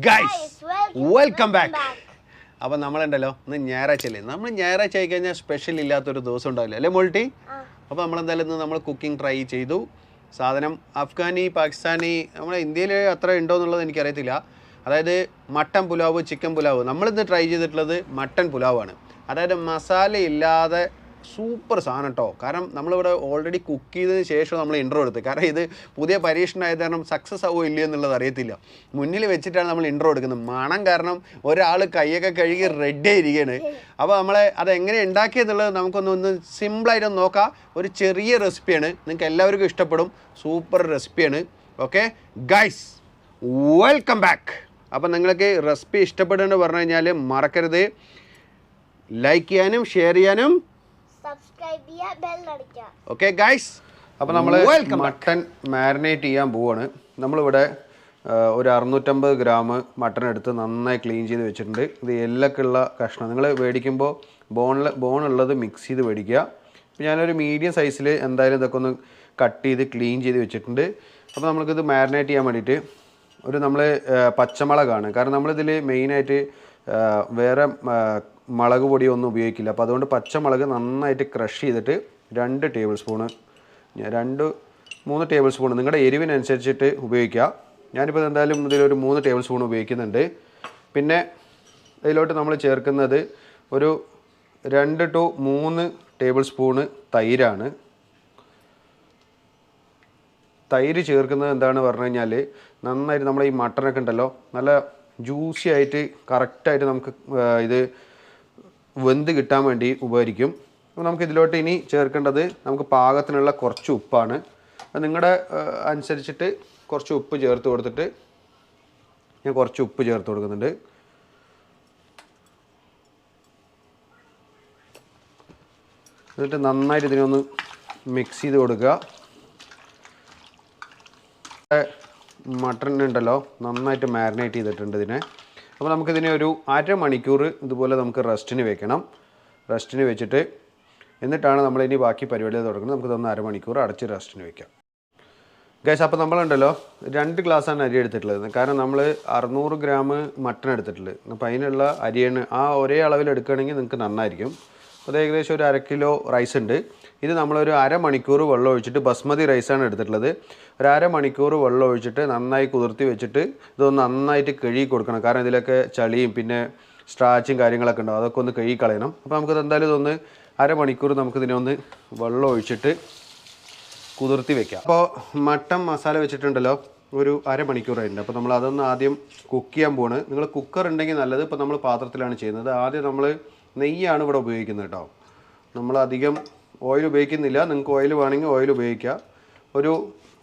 Guys welcome back. അപ്പോൾ നമ്മളുണ്ടല്ലോ ഇന്ന് ഞായറാഴ്ചയല്ലേ, നമ്മൾ ഞായറാഴ്ച ആയി കഴിഞ്ഞാൽ സ്പെഷ്യൽ ഇല്ലാത്തൊരു ദിവസം ഉണ്ടാവില്ല അല്ലേ മോൾട്ടി? അപ്പോൾ നമ്മളെന്തായാലും ഇന്ന് നമ്മൾ കുക്കിംഗ് ട്രൈ ചെയ്തു. സാധനം അഫ്ഗാനി പാകിസ്ഥാനി നമ്മുടെ ഇന്ത്യയിൽ അത്ര ഉണ്ടോ എന്നുള്ളത് എനിക്കറിയത്തില്ല. അതായത് മട്ടൻ പുലാവ്, ചിക്കൻ പുലാവ്. നമ്മളിന്ന് ട്രൈ ചെയ്തിട്ടുള്ളത് മട്ടൻ പുലാവാണ്. അതായത് മസാല ഇല്ലാതെ സൂപ്പർ സാധനം കേട്ടോ. കാരണം നമ്മളിവിടെ ഓൾറെഡി കുക്ക് ചെയ്തതിന് ശേഷം നമ്മൾ ഇൻട്രോ എടുത്ത്, കാരണം ഇത് പുതിയ പരീക്ഷണമായത് കാരണം സക്സസ് ആവുമോ ഇല്ലയോ എന്നുള്ളത് അറിയത്തില്ല. മുന്നിൽ വെച്ചിട്ടാണ് നമ്മൾ ഇൻട്രോ എടുക്കുന്നത്. മണം കാരണം ഒരാൾ കൈയൊക്കെ കഴുകി റെഡി ആയിരിക്കുകയാണ്. അപ്പോൾ നമ്മളെ അതെങ്ങനെ ഉണ്ടാക്കിയെന്നുള്ളത് നമുക്കൊന്ന് സിമ്പിളായിട്ടൊന്ന് നോക്കാം. ഒരു ചെറിയ റെസിപ്പിയാണ്, നിങ്ങൾക്ക് എല്ലാവർക്കും ഇഷ്ടപ്പെടും. സൂപ്പർ റെസിപ്പിയാണ്. Okay guys, welcome back. അപ്പോൾ നിങ്ങൾക്ക് റെസിപ്പി ഇഷ്ടപ്പെടുമെന്ന് പറഞ്ഞു കഴിഞ്ഞാൽ മറക്കരുത് ലൈക്ക് ചെയ്യാനും ഷെയർ ചെയ്യാനും സബ്സ്ക്രൈബ് ചെയ്യുക, ബെൽ അടിക്കുക. ഓക്കെ ഗൈസ്, അപ്പോൾ നമ്മൾ മട്ടൺ മാരിനേറ്റ് ചെയ്യാൻ പോവാണ്. നമ്മളിവിടെ ഒരു 650 ഗ്രാം മട്ടൺ എടുത്ത് നന്നായി ക്ലീൻ ചെയ്ത് വെച്ചിട്ടുണ്ട്. ഇത് എല്ലൊക്കെയുള്ള കഷ്ണം നിങ്ങൾ മേടിക്കുമ്പോൾ ബോണുള്ളത് മിക്സ് ചെയ്ത് മേടിക്കുക. അപ്പോൾ ഞാനൊരു മീഡിയം സൈസിൽ എന്തായാലും ഇതൊക്കെ ഒന്ന് കട്ട് ചെയ്ത് ക്ലീൻ ചെയ്ത് വെച്ചിട്ടുണ്ട്. അപ്പോൾ നമ്മൾക്കിത് മാരിനേറ്റ് ചെയ്യാൻ വേണ്ടിയിട്ട് നമ്മൾ പച്ചമുളകാണ്. കാരണം നമ്മളിതിൽ മെയിനായിട്ട് വേറെ മുളക് പൊടിയൊന്നും ഉപയോഗിക്കില്ല. അപ്പോൾ അതുകൊണ്ട് പച്ചമുളക് നന്നായിട്ട് ക്രഷ് ചെയ്തിട്ട് 2 ടേബിൾ സ്പൂണ് 2-3 ടേബിൾ സ്പൂൺ നിങ്ങളുടെ എരിവിനനുസരിച്ചിട്ട് ഉപയോഗിക്കുക. ഞാനിപ്പോൾ എന്തായാലും ഇതിലൊരു 3 ടേബിൾ സ്പൂൺ ഉപയോഗിക്കുന്നുണ്ട്. പിന്നെ ഇതിലോട്ട് നമ്മൾ ചേർക്കുന്നത് ഒരു 2-3 ടേബിൾ സ്പൂണ് തൈരാണ്. തൈര് ചേർക്കുന്നത് എന്താണെന്ന് പറഞ്ഞു കഴിഞ്ഞാൽ നന്നായിട്ട് നമ്മൾ ഈ മട്ടനൊക്കെ ഉണ്ടല്ലോ നല്ല ജ്യൂസി ആയിട്ട് കറക്റ്റായിട്ട് നമുക്ക് ഇത് വെന്ത് കിട്ടാൻ വേണ്ടി ഉപകരിക്കും. അപ്പോൾ നമുക്ക് ഇതിലോട്ട് ഇനി ചേർക്കേണ്ടത് നമുക്ക് പാകത്തിനുള്ള കുറച്ച് ഉപ്പാണ്. അത് നിങ്ങളുടെ അനുസരിച്ചിട്ട് കുറച്ച് ഉപ്പ് ചേർത്ത് കൊടുത്തിട്ട് ഞാൻ കുറച്ച് ഉപ്പ് ചേർത്ത് കൊടുക്കുന്നുണ്ട്. എന്നിട്ട് നന്നായിട്ട് ഇതിനൊന്ന് മിക്സ് ചെയ്ത് കൊടുക്കുക. മട്ടൺ ഉണ്ടല്ലോ നന്നായിട്ട് മാരിനേറ്റ് ചെയ്തിട്ടുണ്ട് ഇതിനെ. അപ്പോൾ നമുക്കിതിനെ ഒരു അരമണിക്കൂർ ഇതുപോലെ നമുക്ക് റെസ്റ്റിന് വെക്കണം. റെസ്റ്റിന് വെച്ചിട്ട് എന്നിട്ടാണ് നമ്മളിനി ബാക്കി പരിപാടി തുടങ്ങുന്നത്. നമുക്കിതൊന്ന് അരമണിക്കൂർ അടച്ച് റെസ്റ്റിന് വെക്കാം. ഗൈസ്, അപ്പോൾ നമ്മളുണ്ടല്ലോ 2 ഗ്ലാസ്സാണ് അരി എടുത്തിട്ടുള്ളത്. കാരണം നമ്മൾ 600 ഗ്രാം മട്ടൺ എടുത്തിട്ടുള്ളത്. അപ്പോൾ അതിനുള്ള അരിയാണ് ആ ഒരേ അളവിൽ എടുക്കുകയാണെങ്കിൽ നിങ്ങൾക്ക് നന്നായിരിക്കും. അത് ഏകദേശം ഒരു 1/2 കിലോ റൈസ് ഉണ്ട്. ഇത് നമ്മളൊരു അരമണിക്കൂർ വെള്ളം ഒഴിച്ചിട്ട്, ബസ്മതി റൈസാണ് എടുത്തിട്ടുള്ളത്, ഒരു അരമണിക്കൂർ വെള്ളം ഒഴിച്ചിട്ട് നന്നായി കുതിർത്തി വെച്ചിട്ട് ഇതൊന്ന് നന്നായിട്ട് കഴുകി കൊടുക്കണം. കാരണം ഇതിലൊക്കെ ചളിയും പിന്നെ സ്ട്രാച്ചും കാര്യങ്ങളൊക്കെ ഉണ്ടാവും, അതൊക്കെ ഒന്ന് കഴുകി കളയണം. അപ്പോൾ നമുക്കത് എന്തായാലും ഇതൊന്ന് അരമണിക്കൂർ നമുക്കിതിനെ ഒന്ന് വെള്ളം ഒഴിച്ചിട്ട് കുതിർത്തി വെക്കാം. അപ്പോൾ മട്ടൻ മസാല വെച്ചിട്ടുണ്ടല്ലോ ഒരു അരമണിക്കൂറായിട്ടുണ്ട്. അപ്പോൾ നമ്മൾ അതൊന്ന് ആദ്യം കുക്ക് ചെയ്യാൻ പോവാണ്. നിങ്ങൾ കുക്കർ ഉണ്ടെങ്കിൽ നല്ലത്. ഇപ്പോൾ നമ്മൾ പാത്രത്തിലാണ് ചെയ്യുന്നത്. ആദ്യം നമ്മൾ നെയ്യാണ് ഇവിടെ ഉപയോഗിക്കുന്നത് കേട്ടോ. നമ്മളധികം ഓയിൽ ഉപയോഗിക്കുന്നില്ല. നിങ്ങൾക്ക് ഓയിൽ വേണമെങ്കിൽ ഓയിൽ ഉപയോഗിക്കുക. ഒരു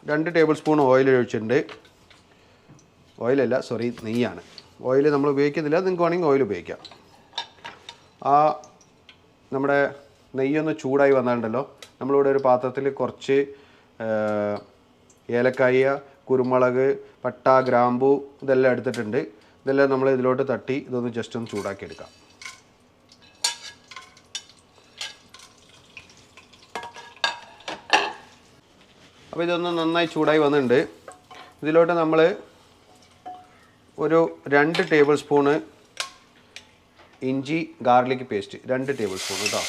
2 ടേബിൾ സ്പൂൺ ഓയിൽ ഒഴിച്ചിട്ടുണ്ട്. ഓയിലല്ല, സോറി, നെയ്യാണ്. ഓയിൽ നമ്മൾ ഉപയോഗിക്കുന്നില്ല, നിങ്ങൾക്ക് വേണമെങ്കിൽ ഓയിൽ ഉപയോഗിക്കാം. ആ നമ്മുടെ നെയ്യൊന്ന് ചൂടായി വന്നിട്ടുണ്ടല്ലോ, നമ്മളിവിടെ ഒരു പാത്രത്തിൽ കുറച്ച് ഏലക്കായ, കുരുമുളക്, പട്ട, ഗ്രാമ്പു ഇതെല്ലാം എടുത്തിട്ടുണ്ട്. ഇതെല്ലാം നമ്മൾ ഇതിലോട്ട് തട്ടി ഇതൊന്ന് ജസ്റ്റ് ഒന്ന് ചൂടാക്കി എടുക്കാം. അപ്പോൾ ഇതൊന്ന് നന്നായി ചൂടായി വന്നിട്ടുണ്ട്. ഇതിലോട്ട് നമ്മൾ ഒരു 2 ടേബിൾ സ്പൂണ് ഇഞ്ചി ഗാർലിക് പേസ്റ്റ് 2 ടേബിൾ സ്പൂൺ കേട്ടോ.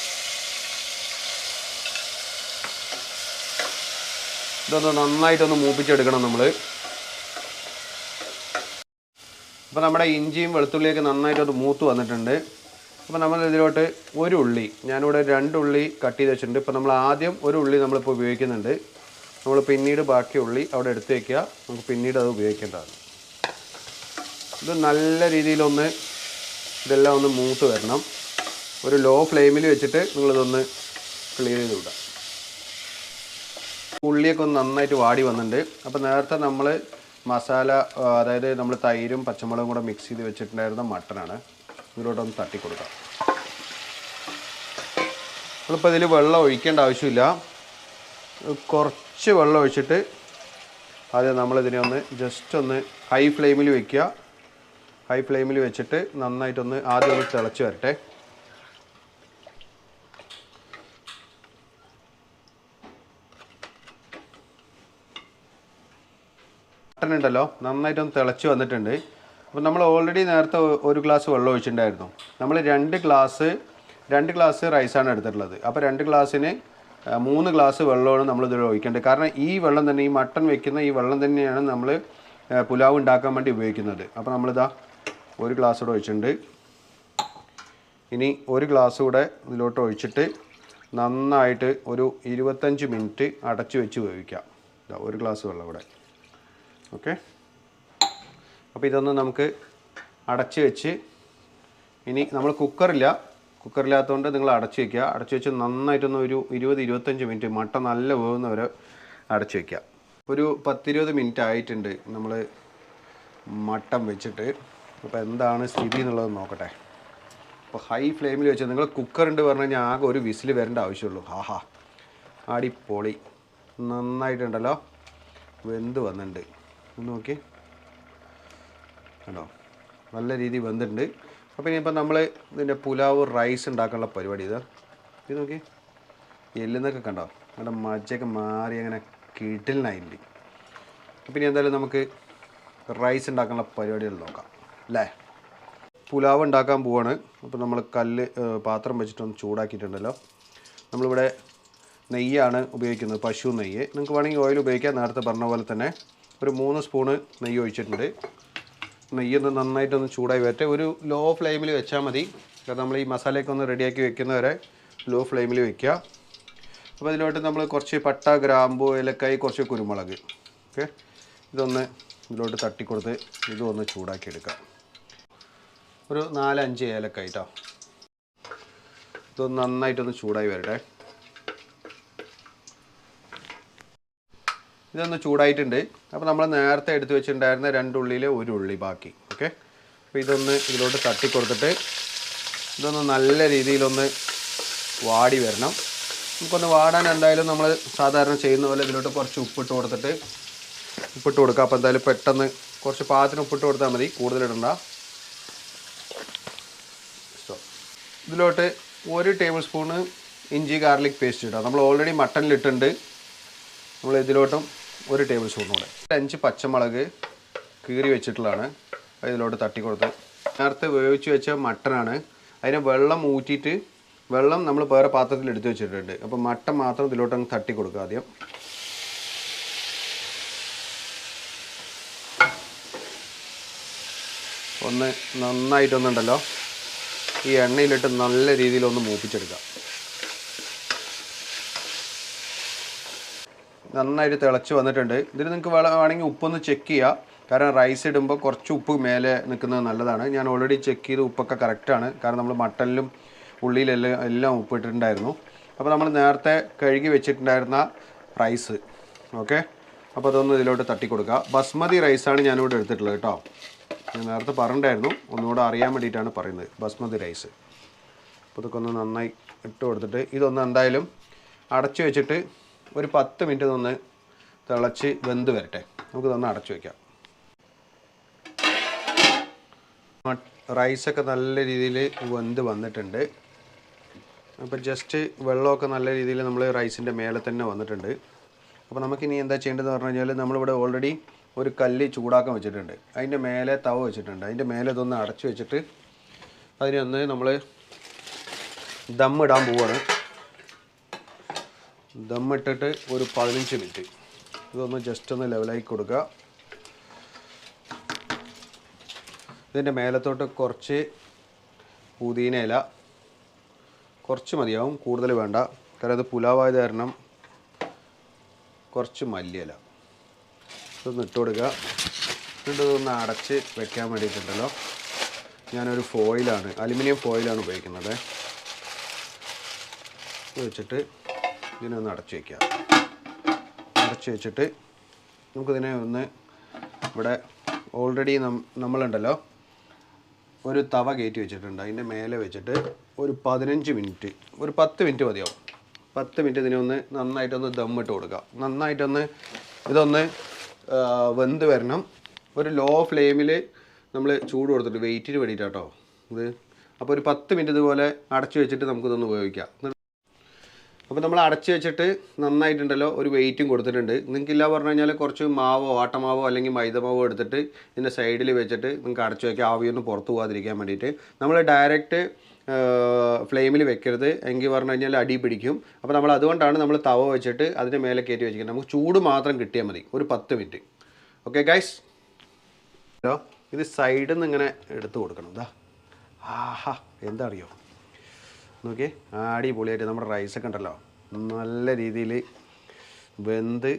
ഇതൊന്ന് നന്നായിട്ടൊന്ന് മൂപ്പിച്ചെടുക്കണം നമ്മൾ. അപ്പോൾ നമ്മുടെ ഇഞ്ചിയും വെളുത്തുള്ളിയൊക്കെ നന്നായിട്ടൊന്ന് മൂത്ത് വന്നിട്ടുണ്ട്. അപ്പോൾ നമ്മൾ ഇതിലോട്ട് ഒരു ഉള്ളി, ഞാനിവിടെ 2 ഉള്ളി കട്ട് ചെയ്ത് വെച്ചിട്ടുണ്ട്. ഇപ്പോൾ നമ്മൾ ആദ്യം ഒരു ഉള്ളി നമ്മളിപ്പോൾ ഉപയോഗിക്കുന്നുണ്ട്. നമ്മൾ പിന്നീട് ബാക്കി ഉള്ളി അവിടെ എടുത്ത് വയ്ക്കുക. നമുക്ക് പിന്നീട് അത് ഉപയോഗിക്കേണ്ടതാണ്. ഇത് നല്ല രീതിയിലൊന്ന് ഇതെല്ലാം ഒന്ന് മൂത്ത് വരണം. ഒരു ലോ ഫ്ലെയിമിൽ വെച്ചിട്ട് നിങ്ങളിതൊന്ന് ക്ലിയർ ചെയ്ത് വിടാം. ഉള്ളിയൊക്കെ ഒന്ന് നന്നായിട്ട് വാടി വന്നിട്ടുണ്ട്. അപ്പോൾ നേരത്തെ നമ്മൾ മസാല, അതായത് നമ്മൾ തൈരും പച്ചമുളകും കൂടെ മിക്സ് ചെയ്ത് വെച്ചിട്ടുണ്ടായിരുന്ന മട്ടനാണ്. ഇതിലോട്ടൊന്ന് തട്ടിക്കൊടുക്കാം. നമ്മളിപ്പോൾ ഇതിൽ വെള്ളം ഒഴിക്കേണ്ട ആവശ്യമില്ല. കുറച്ച് വെള്ളം ഒഴിച്ചിട്ട് ആദ്യം നമ്മളിതിനെ ഒന്ന് ജസ്റ്റ് ഒന്ന് ഹൈ ഫ്ലെയിമിൽ വയ്ക്കുക. ഹൈ ഫ്ലെയിമിൽ വെച്ചിട്ട് നന്നായിട്ടൊന്ന് ആദ്യം ഒന്ന് തിളച്ച് വരട്ടെ. മട്ടൻ ഉണ്ടല്ലോ നന്നായിട്ടൊന്ന് തിളച്ച് വന്നിട്ടുണ്ട്. അപ്പോൾ നമ്മൾ ഓൾറെഡി നേരത്തെ ഒരു ഗ്ലാസ് വെള്ളം ഒഴിച്ചിട്ടുണ്ടായിരുന്നു. നമ്മൾ രണ്ട് ഗ്ലാസ് റൈസാണ് എടുത്തിട്ടുള്ളത്. അപ്പോൾ 2 ഗ്ലാസ്സിന് 3 ഗ്ലാസ് വെള്ളമാണ് നമ്മൾ ഇതിൽ ഒഴിക്കേണ്ടത്. കാരണം ഈ വെള്ളം തന്നെ, ഈ മട്ടൺ വെക്കുന്ന ഈ വെള്ളം തന്നെയാണ് നമ്മൾ പുലാവ് ഉണ്ടാക്കാൻ വേണ്ടി ഉപയോഗിക്കുന്നത്. അപ്പോൾ നമ്മളിതാ 1 ഗ്ലാസ് കൂടെ ഒഴിച്ചിട്ടുണ്ട്. ഇനി 1 ഗ്ലാസ് കൂടെ ഇതിലോട്ട് ഒഴിച്ചിട്ട് നന്നായിട്ട് ഒരു 25 മിനിറ്റ് അടച്ചു വെച്ച് വേവിക്കാം. 1 ഗ്ലാസ് വെള്ളം കൂടെ. ഓക്കെ, അപ്പോൾ ഇതൊന്ന് നമുക്ക് അടച്ച് വെച്ച്, ഇനി നമ്മൾ കുക്കറില്ലാത്തതുകൊണ്ട് നിങ്ങൾ അടച്ച് വയ്ക്കുക. അടച്ച് വെച്ച് നന്നായിട്ടൊന്ന് ഒരു 20-25 മിനിറ്റ് മട്ട നല്ല വേവുന്നവരെ അടച്ച് വയ്ക്കുക. ഒരു 10-20 മിനിറ്റ് ആയിട്ടുണ്ട് നമ്മൾ മട്ടൻ വെച്ചിട്ട്. അപ്പോൾ എന്താണ് സ്ഥിതി എന്നുള്ളത് നോക്കട്ടെ. അപ്പോൾ ഹൈ ഫ്ലെയിമിൽ വെച്ച്, നിങ്ങൾ കുക്കറുണ്ട് പറഞ്ഞു കഴിഞ്ഞാൽ ആകെ ഒരു വിസിൽ വരേണ്ട ആവശ്യമുള്ളൂ. ആഹാ, അടിപൊളി, നന്നായിട്ടുണ്ടല്ലോ, വെന്ത് വന്നിട്ടുണ്ട്. ഒന്ന് നോക്കി കണ്ടോ, നല്ല രീതിയിൽ വെന്തിട്ടുണ്ട്. അപ്പോൾ ഇനിയിപ്പോൾ നമ്മൾ ഇതിൻ്റെ പുലാവ് റൈസ് ഉണ്ടാക്കാനുള്ള പരിപാടി ഇത് നോക്കി, എല്ലുന്നൊക്കെ കണ്ടോ, നമ്മുടെ മജ്ജയൊക്കെ മാറി അങ്ങനെ കിടിലനായിട്ടുണ്ട്. അപ്പോൾ ഇനി എന്തായാലും നമുക്ക് റൈസ് ഉണ്ടാക്കാനുള്ള പരിപാടികൾ നോക്കാം അല്ലേ. പുലാവ് ഉണ്ടാക്കാൻ പോവാണ്. അപ്പോൾ നമ്മൾ പാത്രം വെച്ചിട്ടൊന്ന് ചൂടാക്കിയിട്ടുണ്ടല്ലോ. നമ്മളിവിടെ നെയ്യാണ് ഉപയോഗിക്കുന്നത്, പശു നെയ്യ്. നിങ്ങൾക്ക് വേണമെങ്കിൽ ഓയിൽ ഉപയോഗിക്കാം. നേരത്തെ പറഞ്ഞ പോലെ തന്നെ ഒരു 3 സ്പൂണ് നെയ്യ് ഒഴിച്ചിട്ടുണ്ട്. നെയ്യൊന്ന് നന്നായിട്ടൊന്ന് ചൂടായി വരട്ടെ. ഒരു ലോ ഫ്ലെയിമിൽ വെച്ചാൽ മതി. കാരണം നമ്മൾ ഈ മസാലയൊക്കെ ഒന്ന് റെഡിയാക്കി വെക്കുന്നവരെ ലോ ഫ്ലെയിമിൽ വെക്കുക. അപ്പോൾ ഇതിലോട്ട് നമ്മൾ കുറച്ച് പട്ട, ഗ്രാമ്പു, ഏലക്കായ്, കുറച്ച് കുരുമുളക്, ഓക്കെ, ഇതൊന്ന് ഇതിലോട്ട് തട്ടിക്കൊടുത്ത് ഇതൊന്ന് ചൂടാക്കി എടുക്കാം. ഒരു 4-5 ഏലക്കായ് കേട്ടോ. ഇതൊന്ന് നന്നായിട്ടൊന്ന് ചൂടായി വരട്ടെ. ഇതൊന്ന് ചൂടായിട്ടുണ്ട്. അപ്പോൾ നമ്മൾ നേരത്തെ എടുത്ത് വെച്ചിട്ടുണ്ടായിരുന്ന 2 ഉള്ളിയിൽ 1 ഉള്ളി ബാക്കി. ഓക്കെ, അപ്പോൾ ഇതൊന്ന് ഇതിലോട്ട് തട്ടിക്കൊടുത്തിട്ട് ഇതൊന്ന് നല്ല രീതിയിലൊന്ന് വാടി വരണം. നമുക്കൊന്ന് വാടാൻ എന്തായാലും നമ്മൾ സാധാരണ ചെയ്യുന്ന പോലെ ഇതിലോട്ട് കുറച്ച് ഉപ്പിട്ട് കൊടുക്കുക. അപ്പോൾ എന്തായാലും പെട്ടെന്ന് കുറച്ച് പാകത്തിന് ഉപ്പിട്ട് കൊടുത്താൽ മതി, കൂടുതലിടണ്ട. ഇതിലോട്ട് 1 ടേബിൾ സ്പൂണ് ഇഞ്ചി ഗാർലിക് പേസ്റ്റ് ഇടാം. നമ്മൾ ഓൾറെഡി മട്ടനിലിട്ടുണ്ട്. നമ്മൾ ഇതിലോട്ടും 1 ടേബിൾ സ്പൂൺ കൂടെ. 5 പച്ചമുളക് കീറി വെച്ചിട്ടുള്ളതാണ്. ഇതിലോട്ട് തട്ടിക്കൊടുത്ത്, നേരത്തെ വേവിച്ച് വെച്ച മട്ടനാണ്. അതിനെ വെള്ളം നമ്മൾ വേറെ പാത്രത്തിൽ എടുത്ത് വെച്ചിട്ടുണ്ട്. അപ്പോൾ മട്ടൻ മാത്രം ഇതിലോട്ടങ്ങ് തട്ടി കൊടുക്കുക ആദ്യം. ഒന്ന് നന്നായിട്ടൊന്നുണ്ടല്ലോ ഈ എണ്ണയിലിട്ട് നല്ല രീതിയിലൊന്ന് മൂപ്പിച്ചെടുക്കുക. നന്നായിട്ട് തിളച്ച് വന്നിട്ടുണ്ട്. ഇതിൽ നിങ്ങൾക്ക് വേണമെങ്കിൽ ഉപ്പൊന്ന് ചെക്ക് ചെയ്യുക. കാരണം റൈസ് ഇടുമ്പോൾ കുറച്ച് ഉപ്പ് മേലെ നിൽക്കുന്നത് നല്ലതാണ്. ഞാൻ ഓൾറെഡി ചെക്ക് ചെയ്ത് ഉപ്പൊക്കെ കറക്റ്റാണ്. കാരണം നമ്മൾ മട്ടനിലും ഉള്ളിയിലെല്ലാം ഉപ്പിട്ടിട്ടുണ്ടായിരുന്നു. അപ്പോൾ നമ്മൾ നേരത്തെ കഴുകി വെച്ചിട്ടുണ്ടായിരുന്ന റൈസ്, ഓക്കെ, അപ്പോൾ അതൊന്ന് ഇതിലോട്ട് തട്ടിക്കൊടുക്കുക. ബസ്മതി റൈസാണ് ഞാനിവിടെ എടുത്തിട്ടുള്ളത് കേട്ടോ. ഞാൻ നേരത്തെ പറഞ്ഞിട്ടുണ്ടായിരുന്നു, ഒന്നുകൂടെ അറിയാൻ വേണ്ടിയിട്ടാണ് പറയുന്നത്. ബസ്മതി റൈസ്. അപ്പോൾ ഇതൊക്കെ ഒന്ന് നന്നായി ഇട്ട് കൊടുത്തിട്ട് ഇതൊന്ന് എന്തായാലും അടച്ചു വെച്ചിട്ട് ഒരു 10 മിനിറ്റ് ഒന്ന് തിളച്ച് വെന്ത് വരട്ടെ. നമുക്കിതൊന്ന് അടച്ചു വയ്ക്കാം. റൈസൊക്കെ നല്ല രീതിയിൽ വെന്ത് വന്നിട്ടുണ്ട്. അപ്പോൾ ജസ്റ്റ് വെള്ളമൊക്കെ നല്ല രീതിയിൽ നമ്മൾ റൈസിൻ്റെ മേലെ തന്നെ വന്നിട്ടുണ്ട്. അപ്പോൾ നമുക്കിനി എന്താ ചെയ്യേണ്ടതെന്ന് പറഞ്ഞു കഴിഞ്ഞാൽ, നമ്മളിവിടെ ഓൾറെഡി ഒരു കല്ല് ചൂടാക്കാൻ വെച്ചിട്ടുണ്ട്. അതിൻ്റെ മേലെ തവ വെച്ചിട്ടുണ്ട്. അതിൻ്റെ മേലെ ഇതൊന്ന് അടച്ചു വെച്ചിട്ട് അതിനൊന്ന് നമ്മൾ ദമ്മിടാൻ പോവുകയാണ്. ദമ്മിട്ടിട്ട് ഒരു 15 മിനിറ്റ് ഇതൊന്ന് ജസ്റ്റ് ഒന്ന് ലെവലാക്കി കൊടുക്കുക. ഇതിൻ്റെ മേലത്തോട്ട് കുറച്ച് പുതിന ഇല, കുറച്ച് മതിയാവും, കൂടുതൽ വേണ്ട. കാരണം ഇത് പുലാവായത് കാരണം കുറച്ച് മല്ലിയില ഇതൊന്ന് ഇട്ട് കൊടുക്കുക. എന്നിട്ട് ഇതൊന്ന് അടച്ച് വെക്കാൻ വേണ്ടിയിട്ടുണ്ടല്ലോ, ഞാനൊരു ഫോയിലാണ്, അലുമിനിയം ഫോയിലാണ് ഉപയോഗിക്കുന്നത്. വെച്ചിട്ട് ഇതിനൊന്ന് അടച്ച് വയ്ക്കുക. അടച്ച് വെച്ചിട്ട് നമുക്കിതിനെ ഒന്ന് ഇവിടെ ഓൾറെഡി നമ്മളുണ്ടല്ലോ ഒരു തവ കയറ്റി വെച്ചിട്ടുണ്ട്. അതിൻ്റെ മേലെ വെച്ചിട്ട് ഒരു 15 മിനിറ്റ്, ഒരു 10 മിനിറ്റ് മതിയാവും. 10 മിനിറ്റ് ഇതിനെ ഒന്ന് നന്നായിട്ടൊന്ന് ദമ്മിട്ട് കൊടുക്കുക. നന്നായിട്ടൊന്ന് ഇതൊന്ന് വെന്ത് വരണം. ഒരു ലോ ഫ്ലെയിമിൽ നമ്മൾ ചൂട് കൊടുത്തിട്ട് വെയിറ്റിന് വേണ്ടിയിട്ടാട്ടോ ഇത്. അപ്പോൾ ഒരു 10 മിനിറ്റ് ഇതുപോലെ അടച്ചു വെച്ചിട്ട് നമുക്കിതൊന്ന് ഉപയോഗിക്കാം. അപ്പോൾ നമ്മൾ അടച്ച് വെച്ചിട്ട് നന്നായിട്ടുണ്ടല്ലോ ഒരു വെയിറ്റും കൊടുത്തിട്ടുണ്ട്. നിങ്ങൾക്കില്ല പറഞ്ഞു കഴിഞ്ഞാൽ കുറച്ച് മാവോ ആട്ടമാവോ അല്ലെങ്കിൽ മൈദമാവോ എടുത്തിട്ട് ഇതിൻ്റെ സൈഡിൽ വെച്ചിട്ട് നിങ്ങൾക്ക് അടച്ച് വയ്ക്കുക, ആവിയൊന്നും പുറത്ത് പോകാതിരിക്കാൻ വേണ്ടിയിട്ട്. നമ്മൾ ഡയറക്റ്റ് ഫ്ലെയിമിൽ വെക്കരുത്, എങ്കിൽ പറഞ്ഞു കഴിഞ്ഞാൽ അടി പിടിക്കും. അപ്പോൾ നമ്മൾ അതുകൊണ്ടാണ് നമ്മൾ തവ വെച്ചിട്ട് അതിൻ്റെ മേലെ കയറ്റി വെച്ചിരിക്കുന്നത്. നമുക്ക് ചൂട് മാത്രം കിട്ടിയാൽ മതി, ഒരു 10 മിനിറ്റ്. ഓക്കെ ഗൈസ്, ഇത് സൈഡിൽ നിന്ന് ഇങ്ങനെ എടുത്ത് കൊടുക്കണം. ഇതാ ആഹാ, എന്താ അറിയോ, നോക്കിയേ, അടിപൊളിയായിട്ട് നമ്മുടെ റൈസൊക്കെ ഉണ്ടല്ലോ നല്ല രീതിയിൽ വെന്ത്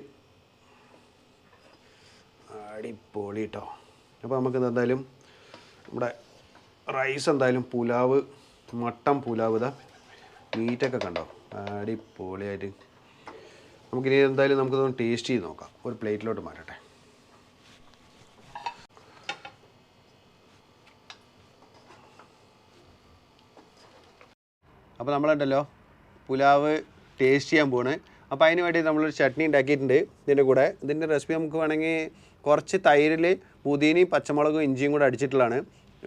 അടിപൊളി കേട്ടോ. അപ്പോൾ നമുക്ക് എന്തായാലും നമ്മുടെ റൈസ് എന്തായാലും പുലാവ്, മട്ടൻ പുലാവ്, ഇതാ മീറ്റൊക്കെ കണ്ടോ അടിപൊളിയായിട്ട്. നമുക്കിനി എന്തായാലും നമുക്കിതൊന്ന് ടേസ്റ്റ് ചെയ്ത് നോക്കാം. ഒരു പ്ലേറ്റിലോട്ട് മാറ്റട്ടെ. അപ്പോൾ നമ്മളുണ്ടല്ലോ പുലാവ് ടേസ്റ്റ് ചെയ്യാൻ പോണ്. അപ്പോൾ അതിന് വേണ്ടി നമ്മളൊരു ചട്നി ഉണ്ടാക്കിയിട്ടുണ്ട്. ഇതിൻ്റെ കൂടെ ഇതിൻ്റെ റെസിപ്പി നമുക്ക് വേണമെങ്കിൽ കുറച്ച് തൈരിൽ പുതിനയും പച്ചമുളകും ഇഞ്ചിയും കൂടെ അടിച്ചിട്ടുള്ളതാണ്.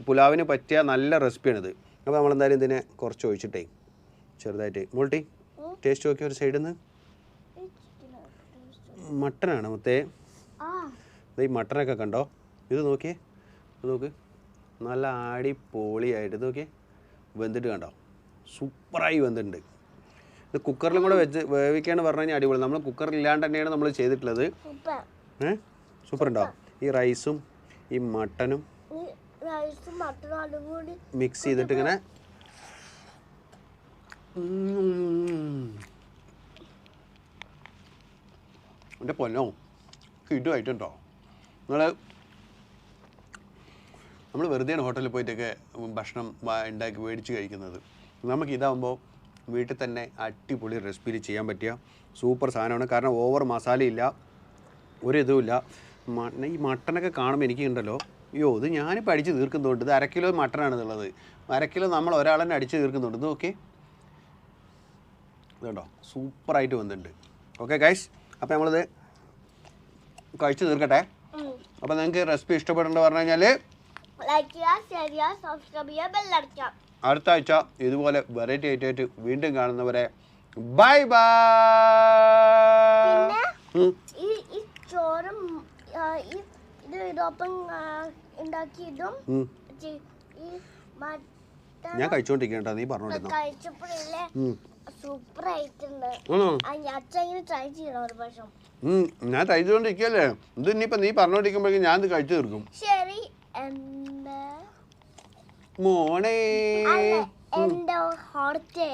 പുലാവിന് പറ്റിയ നല്ല റെസിപ്പിയാണിത്. അപ്പോൾ നമ്മളെന്തായാലും ഇതിനെ കുറച്ച് ഒഴിച്ചിട്ടേ ചെറുതായിട്ട് മോൾട്ടി ടേസ്റ്റ് നോക്കി ഒരു സൈഡിൽ നിന്ന്. മട്ടനാണ് മുത്തേ, ഈ മട്ടനൊക്കെ കണ്ടോ, ഇത് നോക്കിയേ, ഇത് നോക്ക്, നല്ല അടിപൊളിയായിട്ട് നോക്കിയേ വെന്തിട്ട് കണ്ടോ, സൂപ്പറായി വെന്തിട്ടുണ്ട്. ഇത് കുക്കറിലും കൂടെ വെച്ച് വേവിക്കാന്ന് പറഞ്ഞു കഴിഞ്ഞാൽ അടിപൊളി. നമ്മൾ കുക്കറില്ലാണ്ട് തന്നെയാണ് നമ്മൾ ചെയ്തിട്ടുള്ളത്. സൂപ്പർ ഉണ്ടോ? ഈ റൈസും ഈ മട്ടനും മിക്സ് ചെയ്തിട്ട് ഇങ്ങനെ എൻ്റെ പൊന്നോ കിട്ടുമായിട്ടുണ്ടോ. നമ്മൾ വെറുതെയാണ് ഹോട്ടലിൽ പോയിട്ടൊക്കെ ഭക്ഷണം ഉണ്ടാക്കി മേടിച്ച് കഴിക്കുന്നത്. നമുക്കിതാകുമ്പോൾ വീട്ടിൽ തന്നെ അടിപൊളി റെസിപ്പിയിൽ ചെയ്യാൻ പറ്റിയ സൂപ്പർ സാധനമാണ്. കാരണം ഓവർ മസാലയില്ല, ഒരു ഇതുമില്ല. ഈ മട്ടനൊക്കെ കാണുമ്പോൾ എനിക്കുണ്ടല്ലോ, അയ്യോ ഇത് ഞാനിപ്പോൾ അടിച്ച് തീർക്കുന്നുണ്ട്. ഇത് 1/2 കിലോ മട്ടനാണെന്നുള്ളത്, 1/2 കിലോ നമ്മൾ ഒരാൾ തന്നെ അടിച്ച് തീർക്കുന്നുണ്ട്. ഇത് ഓക്കെ, ഇതുണ്ടോ സൂപ്പറായിട്ട് വന്നിട്ടുണ്ട്. ഓക്കെ ഗൈസ്, അപ്പോൾ നമ്മളിത് കഴിച്ച് തീർക്കട്ടെ. അപ്പോൾ നിങ്ങൾക്ക് റെസിപ്പി ഇഷ്ടപ്പെടേണ്ട പറഞ്ഞു കഴിഞ്ഞാൽ അടുത്ത ആഴ്ച ഇതുപോലെ വെറൈറ്റി ആയിട്ട് വീണ്ടും കാണുന്നവരെ ബൈ ബൈ. ചോറും ഇതൊപ്പം ഉണ്ടാക്കിയതും ഞാൻ കഴിച്ചോണ്ടിരിക്കണ്ട, നീ പറഞ്ഞോണ്ടിരുന്നു. കഴിച്ചപ്പോഴല്ലേ സൂപ്പർ ആയിട്ടുണ്ട്. അച്ഛൻ ട്രൈ ചെയ്യണം ഒരു പ്രാവശ്യം. ഞാൻ കഴിച്ചോണ്ടിരിക്കല്ലേ, ഇത് ഇനിയിപ്പോ നീ പറഞ്ഞോണ്ടിരിക്കുമ്പോഴേക്കും ഞാൻ ഇത് കഴിച്ചു തീർക്കും. ശരി മോണേ എന്റെ ഹാർട്ട്